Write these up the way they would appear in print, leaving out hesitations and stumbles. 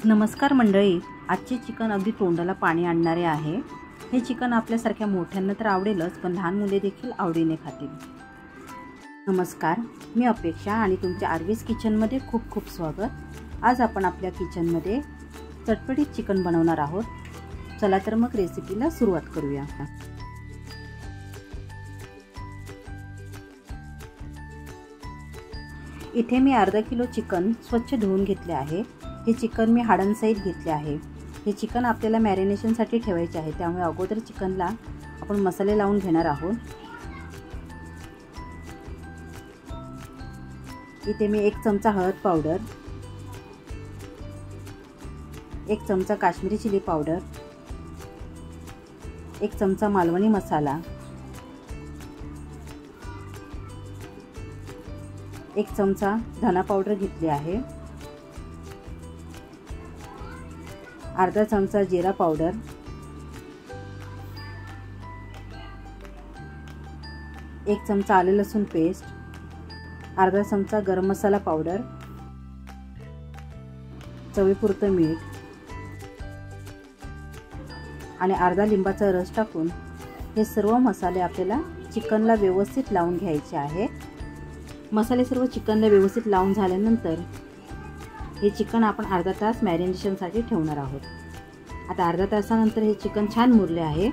नमस्कार मंडळी, आजचे चिकन अगदी तोंडाला पाणी आणणारे आहे। हे चिकन आपल्यासारख्या मोठ्यांना तर आवडेलच, पण लहान मुले देखील आवडीने खातील। नमस्कार, मी अपेक्षा आणि तुमच्या आरवीएस किचनमध्ये खूप खूप स्वागत। आज आपण आपल्या किचनमध्ये चटपटीत चिकन बनवणार आहोत। चला तर मग रेसिपीला सुरुवात करूया। इथे मी अर्धा किलो चिकन स्वच्छ धुवून घेतले आहे। हे चिकन मी हाडांसहित घेतले आहे। हे चिकन आपल्याला मॅरिनेशनसाठी ठेवायचे आहे, त्यामुळे अगोदर चिकनला आपण मसाले लावून घेणार आहोत। इथे मी 1 चमचा हळद पावडर, 1 चमचा काश्मीरी चिली पावडर, 1 चमचा मालवणी मसाला, 1 चमचा धना पावडर घेतली आहे, अर्धा चमचा जीरा पावडर, 1 चमचा आले लसूण पेस्ट, अर्धा चमचा गरम मसाला पावडर, चवीपुरतं मीठ आणि अर्धा लिंबाचा रस टाकून हे सर्व मसाले आपल्याला चिकनला व्यवस्थित लावून घ्यायचे आहेत। मसाले सर्व चिकनला व्यवस्थित लावून झाल्यानंतर हे चिकन आपण अर्धा तास मॅरिनेशनसाठी ठेवणार आहोत। आता अर्धा तासानंतर हे चिकन छान मुरले आहे।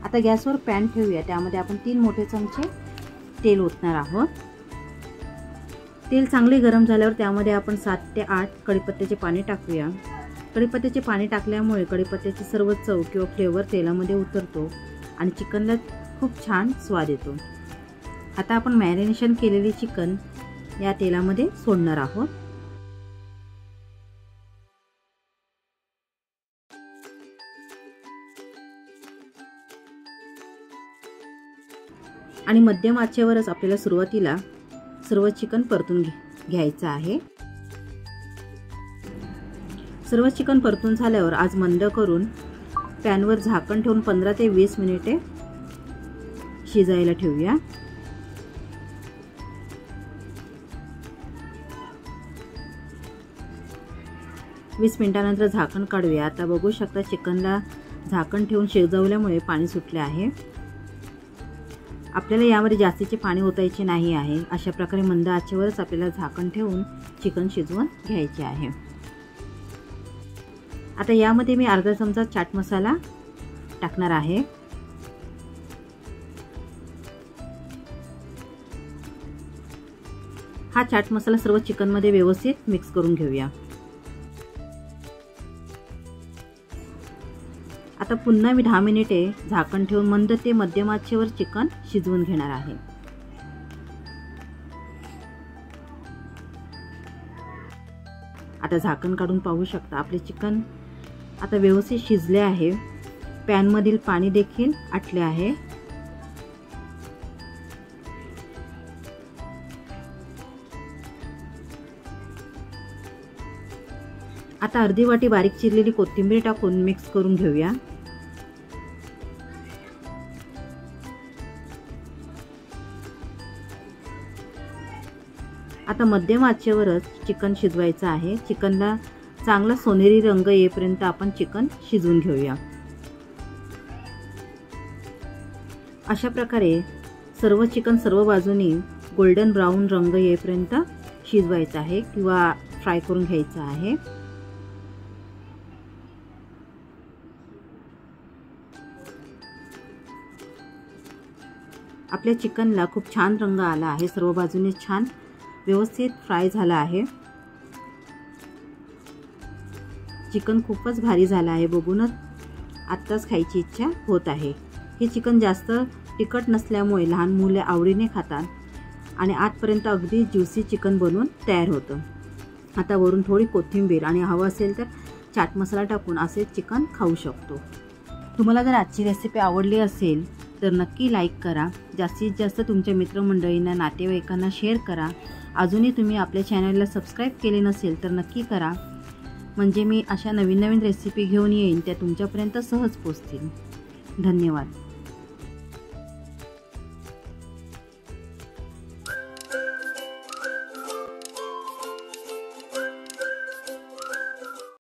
आता गॅसवर पॅन ठेवूया, त्यामध्ये आपण 3 मोठे चमचे तेल ओतणार आहोत। तेल चांगले गरम झाल्यावर त्यामध्ये आपण 7 ते 8 कढीपत्त्याचे पाने टाकूया। कढीपत्त्याचे पाने टाकल्यामुळे कढीपत्त्याची सर्व चव किंवा फ्लेवर तेलामध्ये उतरतो आणि चिकनला खूप छान स्वाद येतो। आता आपण मॅरिनेशन केलेले चिकन या तेलामध्ये सोडणार आहोत आणि मध्यम आचेवरच आपल्याला सुरुवातीला सर्व चिकन परतून घ्यायचं आहे। सर्व चिकन परतून झाल्यावर आज मंद करून पॅनवर झाकण ठेवून 15 ते 20 मिनिटे शिजायला ठेवूया। वीस मिनिटांनंतर झाकण काढूया। आता बघू शकता चिकनला झाकण ठेवून शिजवल्यामुळे पाणी सुटले आहे। आपल्याला यामध्ये जास्तीचे पाणी ओतायचे नाही आहे। अशा प्रकारे मंद आचेवरच आपल्याला झाकण ठेवून चिकन शिजवून घ्यायचे आहे। आता यामध्ये मी अर्धा चमचा चाट मसाला टाकणार आहे। हा चाट मसाला सर्व चिकन मध्ये व्यवस्थित मिक्स करून घेऊया। आता पुन्हा मी 10 मिनिटे झाकण ठेवून मंद ते मध्यम आचेवर चिकन शिजवून घेणार आहे। आता झाकण काढून पाहू शकता आपले चिकन आता व्यवस्थित शिजले आहे। पॅन मधील पाणी देखील आटले आहे। आता अर्धी वाटी बारीक चिरलेली कोथिंबीर टाकून मिक्स करून घेऊया। आता मध्यम आचेवरच चिकन शिजवायचं आहे। चिकनला चांगला सोनेरी रंग येईपर्यंत आपण चिकन शिजवून घेऊया। अशा प्रकारे सर्व चिकन सर्व बाजूनी गोल्डन ब्राऊन रंग येईपर्यंत शिजवायचं आहे किंवा फ्राय करून घ्यायचं आहे। आपल्या चिकनला खूप छान रंग आला आहे। सर्व बाजूने छान व्यवस्थित फ्राय झाला आहे। चिकन खूपच भारी झालं आहे। बघूनच आत्ताच खायची इच्छा होत आहे। हे चिकन जास्त तिखट नसल्यामुळे लहान मुले आवडीने खातात आणि आतपर्यंत अगदी ज्युसी चिकन बनवून तयार होतं। आता वरून थोडी कोथिंबीर आणि हवं असेल तर चाट मसाला टाकून असे चिकन खाऊ शकतो। तुम्हाला जर आजची रेसिपी आवडली असेल तर नक्की लाईक करा। जास्तीत जास्त तुमच्या मित्रमंडळींना, नातेवाईकांना शेअर करा। अजूनही तुम्ही आपल्या चॅनलला सबस्क्राईब केले नसेल तर नक्की करा, म्हणजे मी अशा नवीन नवीन रेसिपी घेऊन येईन त्या तुमच्यापर्यंत सहज पोहोचतील। धन्यवाद।